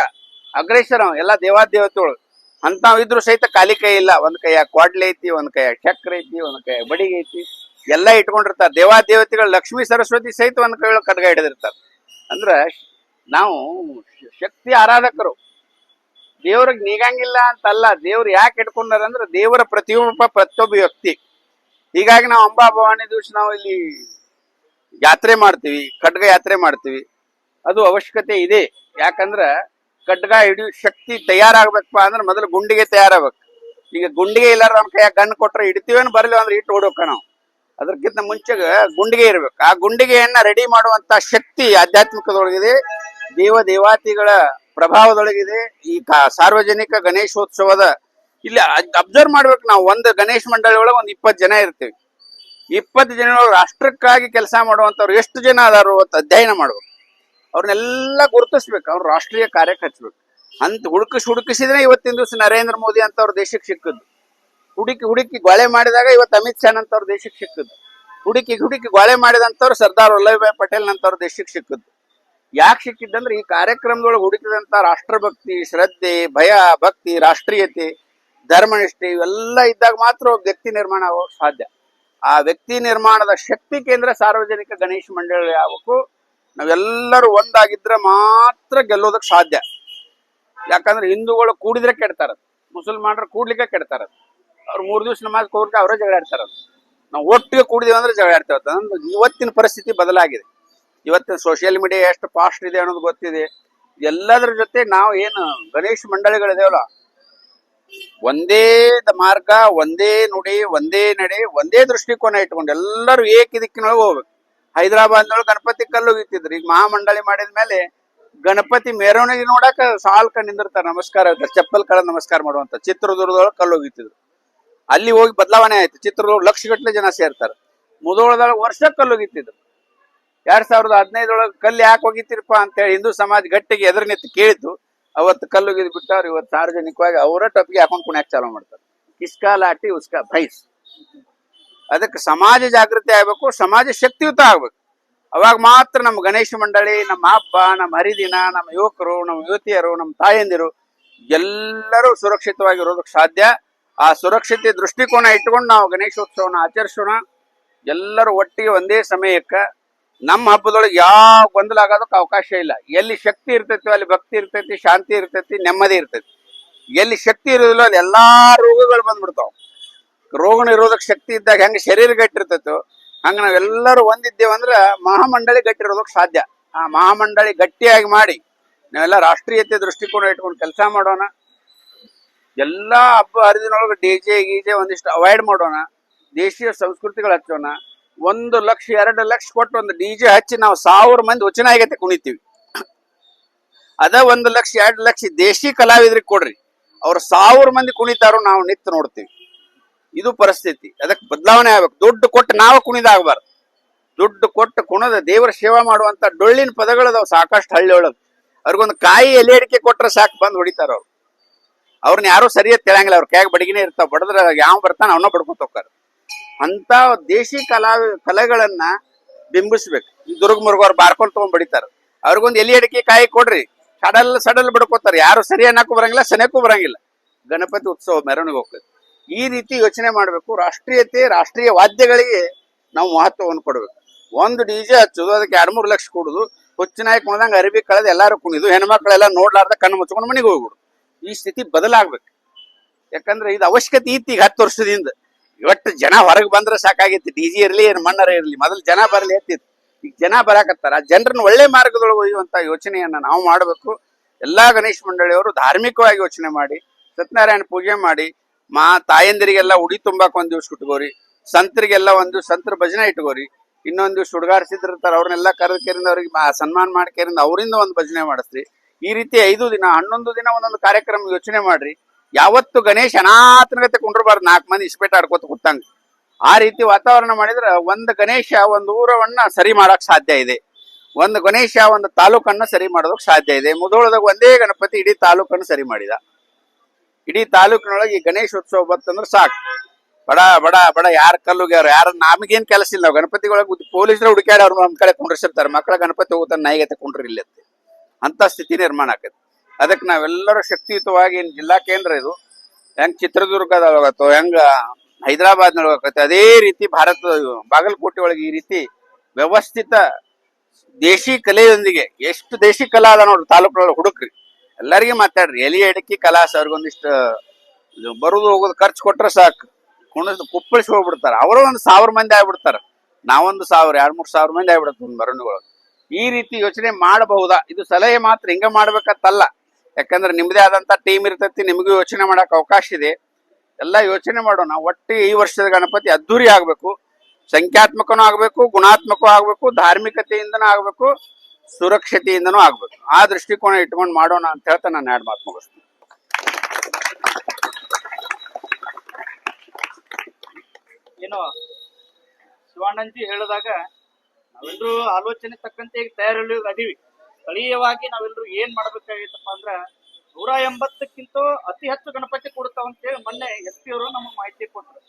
ಅಗ್ರೇಸರ ಎಲ್ಲ ದೇವಾದೇವತೆಗಳು ಅಂತಾವಿದ್ರು ಸಹಿತ ಖಾಲಿ ಕೈ ಇಲ್ಲ. ಒಂದ್ ಕೈಯ ಕ್ವಾಡ್ಲೆ ಐತಿ, ಒಂದ್ ಕೈಯ ಚಕ್ರ ಐತಿ, ಒಂದ್ ಕೈಯ ಬಡಿಗೆ ಐತಿ, ಎಲ್ಲ ಇಟ್ಕೊಂಡಿರ್ತಾರೆ. ದೇವಾದೇವತೆಗಳು ಲಕ್ಷ್ಮೀ ಸರಸ್ವತಿ ಸಹಿತ ಒಂದ್ ಕೈ ಖಡ್ಗ ಹಿಡಿದಿರ್ತಾರೆ. ಅಂದ್ರ ನಾವು ಶಕ್ತಿ ಆರಾಧಕರು. ದೇವ್ರಿಗೆ ನೀಗಂಗಿಲ್ಲ ಅಂತಲ್ಲ, ದೇವ್ರು ಯಾಕೆ ಇಟ್ಕೊಂಡಾರ ಅಂದ್ರೆ ದೇವರ ಪ್ರತಿಯೊಬ್ಬ ವ್ಯಕ್ತಿ. ಹೀಗಾಗಿ ನಾವು ಅಂಬಾ ಭವಾನಿ ದಿವಸ ನಾವು ಇಲ್ಲಿ ಯಾತ್ರೆ ಮಾಡ್ತೀವಿ, ಖಡ್ಗ ಯಾತ್ರೆ ಮಾಡ್ತೀವಿ. ಅದು ಅವಶ್ಯಕತೆ ಇದೆ. ಯಾಕಂದ್ರ ಖಡ್ಗ ಹಿಡಿಯೋ ಶಕ್ತಿ ತಯಾರಾಗ್ಬೇಕಪ್ಪ ಅಂದ್ರೆ ಮೊದಲು ಗುಂಡಿಗೆ ತಯಾರಾಗ್ಬೇಕು. ಈಗ ಗುಂಡಿಗೆ ಇಲ್ಲಾರ ನಮ್ಮ ಕೈಯಾಗ ಗಣ್ಣು ಕೊಟ್ರೆ ಹಿಡಿತೀವೇನು ಬರಲಿ ಅಂದ್ರೆ ಇಟ್ಟು ಓಡೋಕ ನಾವು. ಅದಕ್ಕಿಂತ ಮುಂಚೆ ಗುಂಡಿಗೆ ಇರ್ಬೇಕು. ಆ ಗುಂಡಿಗೆಯನ್ನ ರೆಡಿ ಮಾಡುವಂತ ಶಕ್ತಿ ಆಧ್ಯಾತ್ಮಿಕದೊಳಗಿದೆ, ದೇವಾತಿಗಳ ಪ್ರಭಾವದೊಳಗಿದೆ. ಈ ಸಾರ್ವಜನಿಕ ಗಣೇಶೋತ್ಸವದ ಇಲ್ಲಿ ಅಬ್ಸರ್ವ್ ಮಾಡ್ಬೇಕು ನಾವು. ಒಂದು ಗಣೇಶ ಮಂಡಳಿ ಒಳಗೆ ಒಂದು 20 ಜನ ಇರ್ತೀವಿ. 20 ಜನ ರಾಷ್ಟ್ರಕ್ಕಾಗಿ ಕೆಲಸ ಮಾಡುವಂತವ್ರು ಎಷ್ಟು ಜನ ಅದಾರು ಅಂತ ಅಧ್ಯಯನ ಮಾಡ್ಬೇಕು. ಅವ್ರನ್ನೆಲ್ಲ ಗುರುತಿಸ್ಬೇಕು, ಅವ್ರು ರಾಷ್ಟ್ರೀಯ ಕಾರ್ಯಕ್ಕೆ ಹಚ್ಬೇಕು. ಅಂತ ಹುಡುಕಿಸಿದ್ರೆ ಇವತ್ತಿನ ದಿವಸ ನರೇಂದ್ರ ಮೋದಿ ಅಂತವ್ರ ದೇಶಕ್ಕೆ ಸಿಕ್ಕದ್ದು. ಹುಡುಕಿ ಗೊಳೆ ಮಾಡಿದಾಗ ಇವತ್ತು ಅಮಿತ್ ಶಾ ಅಂತವ್ರ ದೇಶಕ್ಕೆ ಸಿಕ್ಕದ್ದು. ಹುಡುಕಿ ಗೊಳೆ ಮಾಡಿದಂತವ್ರು ಸರ್ದಾರ್ ವಲ್ಲಭಭಾಯ್ ಪಟೇಲ್ ನಂತವ್ರ ದೇಶಕ್ಕೆ ಸಿಕ್ಕದ್ದು. ಯಾಕೆ ಸಿಕ್ಕಿದ್ದಂದ್ರೆ ಈ ಕಾರ್ಯಕ್ರಮದೊಳಗೆ ಹುಡುಕಿದಂತ ರಾಷ್ಟ್ರಭಕ್ತಿ, ಶ್ರದ್ಧೆ, ಭಯ, ಭಕ್ತಿ, ರಾಷ್ಟ್ರೀಯತೆ, ಧರ್ಮನಿಷ್ಠೆ ಇವೆಲ್ಲ ಇದ್ದಾಗ ಮಾತ್ರ ವ್ಯಕ್ತಿ ನಿರ್ಮಾಣ ಆಗೋಕ್ ಸಾಧ್ಯ. ಆ ವ್ಯಕ್ತಿ ನಿರ್ಮಾಣದ ಶಕ್ತಿ ಕೇಂದ್ರ ಸಾರ್ವಜನಿಕ ಗಣೇಶ ಮಂಡಳಿ ಆಗ್ಬೇಕು. ನಾವೆಲ್ಲರೂ ಒಂದಾಗಿದ್ರೆ ಮಾತ್ರ ಗೆಲ್ಲೋದಕ್ಕೆ ಸಾಧ್ಯ. ಯಾಕಂದ್ರೆ ಹಿಂದೂಗಳು ಕೂಡಿದ್ರೆ ಕೆಡ್ತಾರ, ಮುಸಲ್ಮಾನರು ಕೂಡ್ಲಿಕ್ಕೆ ಕೆಡ್ತಾರ. ಅವ್ರು 3 ದಿವಸ ನಮಾಜ್ ಹೋಗ್ಲಿಕ್ಕೆ ಅವರೇ ಜಗಳ ಆಡ್ತಾರ. ನಾವು ಒಟ್ಟಿಗೆ ಕೂಡಿದೇವೆ ಅಂದ್ರೆ ಜಗಳ ಆಡ್ತೇವೆ. ಇವತ್ತಿನ ಪರಿಸ್ಥಿತಿ ಬದಲಾಗಿದೆ. ಇವತ್ತಿನ ಸೋಷಿಯಲ್ ಮೀಡಿಯಾ ಎಷ್ಟು ಫಾಸ್ಟ್ ಇದೆ ಅನ್ನೋದು ಗೊತ್ತಿದೆ. ಎಲ್ಲದ್ರ ಜೊತೆ ನಾವು ಏನು ಗಣೇಶ ಮಂಡಳಿಗಳಿದೇವಲ್ಲ ಒಂದೇ ಮಾರ್ಗ, ಒಂದೇ ನುಡಿ, ಒಂದೇ ನಡೆ, ಒಂದೇ ದೃಷ್ಟಿಕೋನ ಇಟ್ಕೊಂಡು ಎಲ್ಲರೂ ಏಕ ದಿಕ್ಕಿನೊಳಗೆ ಹೋಗ್ಬೇಕು. ಹೈದರಾಬಾದ್ನೊಳಗೆ ಗಣಪತಿ ಕಲ್ಲು ಹೋಗಿತ್ತಿದ್ರು. ಈಗ ಮಹಾಮಂಡಳಿ ಮಾಡಿದ ಮೇಲೆ ಗಣಪತಿ ಮೆರವಣಿಗೆ ನೋಡಕ ಸಾಲ್ಕ ನಿಂದಿರ್ತಾರೆ, ನಮಸ್ಕಾರ ಚಪ್ಪಲ್ ಕಳೆದ ನಮಸ್ಕಾರ ಮಾಡುವಂತ. ಚಿತ್ರದುರ್ಗದೊಳಗೆ ಕಲ್ಲು ಹೋಗಿತ್ತಿದ್ರು, ಅಲ್ಲಿ ಹೋಗಿ ಬದಲಾವಣೆ ಆಯ್ತು. ಚಿತ್ರದುರ್ಗ ಲಕ್ಷಗಟ್ಟಲೆ ಜನ ಸೇರ್ತಾರೆ. ಮುಧೋಳದೊಳಗೆ ವರ್ಷ ಕಲ್ಲು ಹೋಗಿತ್ತಿದ್ರು. 2015 ಕಲ್ಲು ಯಾಕೆ ಹೋಗಿತ್ತಿರಪ್ಪ ಅಂತೇಳಿ ಹಿಂದೂ ಸಮಾಜ ಗಟ್ಟಿಗೆ ಎದುರು ನಿಂತು ಕೇಳಿದ್ದು. ಅವತ್ತು ಕಲ್ಲು ಒಗಿದು ಬಿಟ್ಟವ್ರು. ಇವತ್ತು ಸಾರ್ವಜನಿಕವಾಗಿ ಅವರ ಟೊಪ್ಪಿಗೆ ಹಾಕೊಂಡು ಕುಣ್ಯಾಕ್ ಚಾಲೂ ಮಾಡ್ತಾರೆ. ಕಿಸ್ಕಾ ಲಾಟಿ ಉಸ್ಕಾ ಭೈಸ್. ಅದಕ್ಕೆ ಸಮಾಜ ಜಾಗೃತಿ ಆಗ್ಬೇಕು, ಸಮಾಜ ಶಕ್ತಿಯುತ ಆಗ್ಬೇಕು. ಅವಾಗ ಮಾತ್ರ ನಮ್ಮ ಗಣೇಶ ಮಂಡಳಿ, ನಮ್ಮ ಹಬ್ಬ, ನಮ್ಮ ಹರಿದಿನ, ನಮ್ಮ ಯುವಕರು, ನಮ್ಮ ಯುವತಿಯರು, ನಮ್ಮ ತಾಯಂದಿರು ಎಲ್ಲರೂ ಸುರಕ್ಷಿತವಾಗಿರೋದಕ್ಕೆ ಸಾಧ್ಯ. ಆ ಸುರಕ್ಷತೆ ದೃಷ್ಟಿಕೋನ ಇಟ್ಕೊಂಡು ನಾವು ಗಣೇಶೋತ್ಸವನ ಆಚರಿಸೋಣ. ಎಲ್ಲರೂ ಒಟ್ಟಿಗೆ ಒಂದೇ ಸಮಯಕ್ಕೆ. ನಮ್ಮ ಹಬ್ಬದೊಳಗೆ ಯಾವ ಗೊಂದಲ ಆಗೋದಕ್ಕೆ ಅವಕಾಶ ಇಲ್ಲ. ಎಲ್ಲಿ ಶಕ್ತಿ ಇರ್ತೈತಿ ಅಲ್ಲಿ ಭಕ್ತಿ ಇರ್ತೈತಿ, ಶಾಂತಿ ಇರ್ತೈತಿ, ನೆಮ್ಮದಿ ಇರ್ತೈತಿ. ಎಲ್ಲಿ ಶಕ್ತಿ ಇರೋದಿಲ್ಲ ಅಲ್ಲಿ ಎಲ್ಲಾ ರೋಗಗಳು ಬಂದ್ಬಿಡ್ತಾವ. ರೋಗ ನಿರೋಧಕ ಶಕ್ತಿ ಇದ್ದಾಗ ಹೆಂಗೆ ಶರೀರ ಗಟ್ಟಿರ್ತೈತೋ ಹಂಗ ನಾವೆಲ್ಲರೂ ಒಂದಿದ್ದೇವಂದ್ರೆ ಮಹಾಮಂಡಳಿ ಗಟ್ಟಿರೋದಕ್ಕೆ ಸಾಧ್ಯ. ಆ ಮಹಾಮಂಡಳಿ ಗಟ್ಟಿಯಾಗಿ ಮಾಡಿ ನಾವೆಲ್ಲ ರಾಷ್ಟ್ರೀಯತೆ ದೃಷ್ಟಿಕೋನ ಇಟ್ಕೊಂಡು ಕೆಲಸ ಮಾಡೋಣ. ಎಲ್ಲಾ ಹಬ್ಬ ಹರಿದಿನೊಳಗೆ ಡಿಜೆ ಗೀಜೆ ಒಂದಿಷ್ಟು ಅವಾಯ್ಡ್ ಮಾಡೋಣ. ದೇಶೀಯ ಸಂಸ್ಕೃತಿಗಳು ಹಚ್ಚೋಣ. 1 ಲಕ್ಷ 2 ಲಕ್ಷ ಕೊಟ್ಟು ಒಂದು ಡಿಜೆ ಹಚ್ಚಿ ನಾವು 1000 ಮಂದಿ ವಚನ ಆಗೈತೆ ಕುಣಿತೀವಿ. ಅದ 1 ಲಕ್ಷ 2 ಲಕ್ಷ ದೇಶಿ ಕಲಾವಿದ್ರಿಗೆ ಕೊಡ್ರಿ, ಅವ್ರು 1000 ಮಂದಿ ಕುಣಿತಾರೋ ನಾವು ನಿಂತು ನೋಡ್ತೀವಿ. ಇದು ಪರಿಸ್ಥಿತಿ. ಅದಕ್ಕೆ ಬದಲಾವಣೆ ಆಗ್ಬೇಕು. ದುಡ್ಡು ಕೊಟ್ಟು ನಾವು ಕುಣಿದಾಗಬಾರ್ದು. ದುಡ್ಡು ಕೊಟ್ಟು ಕುಣದ ದೇವರ ಸೇವಾ ಮಾಡುವಂತ ಡೊಳ್ಳಿನ ಪದಗಳದಾವ್ ಸಾಕಷ್ಟು ಹಳ್ಳಿ ಒಳಗೆ. ಅವ್ರಿಗೊಂದು ಕಾಯಿ ಎಲೆ ಅಡಿಕೆ ಕೊಟ್ರೆ ಸಾಕು ಬಂದು ಹೊಡಿತಾರ ಅವ್ರು. ಅವ್ರನ್ನ ಯಾರು ಸರಿಯಾಗಿ ತಿಳಂಗಿಲ್ಲ. ಅವ್ರ ಕ್ಯಾಗ್ ಬಡಗಿನೇ ಇರ್ತಾವ. ಬಡದ್ರ ಯಾವ ಬರ್ತಾನ ಅವನ್ನ ಬಡ್ಕೊತ ಹೋಗ್ತಾರ. ಅಂತ ದೇಶಿ ಕಲೆಗಳನ್ನ ಬಿಂಬಿಸ್ಬೇಕು. ದುರ್ಗ ಮುರುಗವ್ರು ಬಾರ್ಕೊಂಡ್ ತಗೊಂಡ್ ಬಡಿತಾರ. ಅವ್ರಿಗೊಂದು ಎಲೆ ಅಡಿಕೆ ಕಾಯಿ ಕೊಡ್ರಿ, ಸಡಲ್ ಬಡ್ಕೋತಾರ. ಯಾರು ಸರಿ ಅನ್ನಕ್ಕೂ ಬರಂಗಿಲ್ಲ, ಸನಕ್ಕೂ ಬರಂಗಿಲ್ಲ. ಗಣಪತಿ ಉತ್ಸವ ಮೆರವಣಿಗೆ ಹೋಗ್ತದೆ. ಈ ರೀತಿ ಯೋಚನೆ ಮಾಡ್ಬೇಕು. ರಾಷ್ಟ್ರೀಯ ವಾದ್ಯಗಳಿಗೆ ನಾವು ಮಹತ್ವವನ್ನು ಕೊಡ್ಬೇಕು. ಒಂದು ಡಿಜೆ ಹಚ್ಚೋದು, ಅದಕ್ಕೆ 2-3 ಲಕ್ಷ ಕೊಡುದು, ಹುಚ್ಚಿನಾಯಿ ಕುಣದಂಗ ಅರಿವಿ ಕಳೆದ ಎಲ್ಲಾರು ಕುಣಿದು, ಹೆಣ್ಮಕ್ಳೆಲ್ಲ ನೋಡ್ಲಾರ್ದ ಕಣ್ಣು ಮುಚ್ಕೊಂಡು ಮನೆಗೆ ಹೋಗ್ಬಿಡು. ಈ ಸ್ಥಿತಿ ಬದಲಾಗ್ಬೇಕು. ಯಾಕಂದ್ರೆ ಇದು ಅವಶ್ಯಕತೆ ಇತ್ತು. ಈಗ 10 ವರ್ಷದಿಂದ ಇವತ್ತು ಜನ ಹೊರಗೆ ಬಂದ್ರೆ ಸಾಕಾಗಿತ್ತು. ಡಿಜೆ ಇರ್ಲಿ ಏನು ಮಣ್ಣರ ಇರ್ಲಿ, ಮೊದಲು ಜನ ಬರಲಿ ಎತ್ತಿತ್ತು. ಈಗ ಜನ ಬರಾಕತ್ತಾರ. ಜನರನ್ನ ಒಳ್ಳೆ ಮಾರ್ಗದೊಳಗೆ ಒಯ್ಯುವಂತ ಯೋಚನೆಯನ್ನ ನಾವು ಮಾಡಬೇಕು. ಎಲ್ಲಾ ಗಣೇಶ ಮಂಡಳಿಯವರು ಧಾರ್ಮಿಕವಾಗಿ ಯೋಚನೆ ಮಾಡಿ, ಸತ್ಯನಾರಾಯಣ ಪೂಜೆ ಮಾಡಿ, ತಾಯಂದಿರಿಗೆಲ್ಲ ಉಡಿ ತುಂಬಾಕ್ 1 ದಿವ್ಸ ಇಟ್ಕೋರಿ, ಸಂತರಿಗೆಲ್ಲ 1 ದಿವ್ಸ ಸಂತರ ಭಜನೆ ಇಟ್ಕೋರಿ, ಇನ್ನೊಂದ್ ದಿವ್ಸ ಹುಡುಗಾರ್ಸಿದಿರ್ತಾರ ಅವ್ರನ್ನೆಲ್ಲ ಕರೆದಕೇರಿಂದ ಅವ್ರಿಗೆ ಸನ್ಮಾನ ಮಾಡ್ಕೇರಿಂದ ಅವರಿಂದ ಒಂದು ಭಜನೆ ಮಾಡಿಸ್ರಿ. ಈ ರೀತಿ 5 ದಿನ 11 ದಿನ ಒಂದೊಂದು ಕಾರ್ಯಕ್ರಮ ಯೋಚನೆ ಮಾಡ್ರಿ. ಯಾವತ್ತು ಗಣೇಶ ಅನಾಥನಗತೆ ಕುಂಡ್ರಬಾರ್ದು, 4 ಮಂದಿ ಇಸ್ಪೇಟ ಆಡ್ಕೋತ ಕೂತಂಗ. ಆ ರೀತಿ ವಾತಾವರಣ ಮಾಡಿದ್ರೆ ಒಂದು ಗಣೇಶ ಒಂದು ಊರವನ್ನ ಸರಿ ಮಾಡಕ್ ಸಾಧ್ಯ ಇದೆ. ಒಂದು ಗಣೇಶ ಒಂದು ತಾಲೂಕನ್ನ ಸರಿ ಮಾಡೋದಕ್ ಸಾಧ್ಯ ಇದೆ. ಮುಧೋಳದಾಗ ಒಂದೇ ಗಣಪತಿ ಇಡೀ ತಾಲೂಕನ್ನು ಸರಿ ಮಾಡಿದ. ಇಡೀ ತಾಲೂಕಿನೊಳಗೆ ಈ ಗಣೇಶೋತ್ಸವ ಬರ್ತಂದ್ರೆ ಸಾಕು. ಬಡ ಬಡ ಬಡ ಯಾರ ಕಲ್ಲುಗ್ಯಾರ, ಯಾರ ನಮಗೇನ್ ಕೆಲಸ ಇಲ್ಲ. ನಾವು ಗಣಪತಿಗಳಿಗೆ ಪೊಲೀಸರು ಹುಡುಕಾಡಿ ಅವ್ರು ನಮ್ ಕಡೆ ಕುಂಡ್ರಿಸಿರ್ತಾರೆ. ಮಕ್ಕಳ ಗಣಪತಿ ಹೋಗ್ತಾನೆ ನಾಯಿಗತೆ ಕುಂಡ್ರಿ ಇಲ್ಲತ್ತೆ. ಅಂತ ಸ್ಥಿತಿ ನಿರ್ಮಾಣ ಆಕೈತಿ. ಅದಕ್ಕೆ ನಾವೆಲ್ಲರೂ ಶಕ್ತಿಯುತವಾಗಿ ಜಿಲ್ಲಾ ಕೇಂದ್ರ ಇದು ಹೆಂಗ್ ಚಿತ್ರದುರ್ಗದೊಳಗತ್ತೋ, ಹೆಂಗ ಹೈದರಾಬಾದ್ನೊಳಗತ್ತೆ, ಅದೇ ರೀತಿ ಭಾರತದ ಬಾಗಲಕೋಟೆ ಒಳಗೆ ಈ ರೀತಿ ವ್ಯವಸ್ಥಿತ ದೇಶಿ ಕಲೆಯೊಂದಿಗೆ ಎಷ್ಟು ದೇಶಿ ಕಲಾ ಅದ ನೋಡ್ರಿ ತಾಲೂಕಿನೊಳಗೆ ಹುಡುಕ್ರಿ. ಎಲ್ಲರಿಗೂ ಮಾತಾಡ್ರಿ. ಎಲಿ ಅಡಿಕೆ ಕಲಾಸ ಅವ್ರಿಗೊಂದಿಷ್ಟು ಬರುದು ಹೋಗೋದು ಖರ್ಚು ಕೊಟ್ರೆ ಸಾಕು, ಕುಪ್ಪಳಿಸಿ ಹೋಗ್ಬಿಡ್ತಾರ. ಅವರು 1000 ಮಂದಿ ಆಗ್ಬಿಡ್ತಾರ. ನಾವೊಂದು 1000 2-3 ಸಾವಿರ ಮಂದಿ ಆಗ್ಬಿಡುತ್ತೆ ಒಂದು ಮೆರವಣಿಗೆಗಳು. ಈ ರೀತಿ ಯೋಚನೆ ಮಾಡಬಹುದಾ? ಇದು ಸಲಹೆ ಮಾತ್ರ, ಹಿಂಗ ಮಾಡ್ಬೇಕಂತಲ್ಲ. ಯಾಕಂದ್ರೆ ನಿಮ್ದೇ ಆದಂತ ಟೀಮ್ ಇರ್ತೈತಿ, ನಿಮಗೂ ಯೋಚನೆ ಮಾಡಕ್ ಅವಕಾಶ ಇದೆ. ಎಲ್ಲ ಯೋಚನೆ ಮಾಡೋಣ. ಒಟ್ಟು ಈ ವರ್ಷದ ಗಣಪತಿ ಅದ್ದೂರಿ ಆಗ್ಬೇಕು, ಸಂಖ್ಯಾತ್ಮಕನೂ ಆಗ್ಬೇಕು, ಗುಣಾತ್ಮಕವೂ ಆಗ್ಬೇಕು, ಧಾರ್ಮಿಕತೆಯಿಂದನೂ ಆಗ್ಬೇಕು, ಸುರಕ್ಷತೆಯಿಂದನೂ ಆಗ್ಬೇಕು. ಆ ದೃಷ್ಟಿಕೋನ ಇಟ್ಕೊಂಡು ಮಾಡೋಣ ಅಂತ ಹೇಳ್ತಾ ನಾನು 2 ಮಾತು ಮುಗಿಸ್ತೀನಿ. ಏನೋ ಶಿವಾನಂದಜಿ ಹೇಳಿದಾಗ ನಾವೆಲ್ಲರೂ ಆಲೋಚನೆ ತಕ್ಕಂತೆ ಈಗ ತಯಾರಲ್ಲಿ ಅದೀವಿ. ಸ್ಥಳೀಯವಾಗಿ ನಾವೆಲ್ಲರೂ ಏನ್ ಮಾಡ್ಬೇಕಾಗಿತ್ತಪ್ಪ ಅಂದ್ರ 180ಕ್ಕಿಂತ ಅತಿ ಹೆಚ್ಚು ಗಣಪತಿ ಕೊಡ್ತಾವಂತೇಳಿ ಮೊನ್ನೆ SP ಅವರು ನಮಗೆ ಮಾಹಿತಿ ಕೊಟ್ಟರು.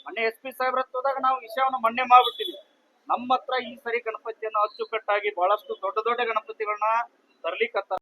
ಮೊನ್ನೆ SP ಸಾಹೇಬ್ರ ಹೋದಾಗ ನಾವು ವಿಷಯವನ್ನು ಮೊನ್ನೆ ಮಾಡ್ಬಿಟ್ಟಿದ್ವಿ. ನಮ್ಮ ಹತ್ರ ಈ ಸರಿ ಗಣಪತಿಯನ್ನು ಅಚ್ಚುಕಟ್ಟಾಗಿ ಬಹಳಷ್ಟು ದೊಡ್ಡ ದೊಡ್ಡ ಗಣಪತಿಗಳನ್ನ ತರ್ಲಿಕ್ಕತ್ತ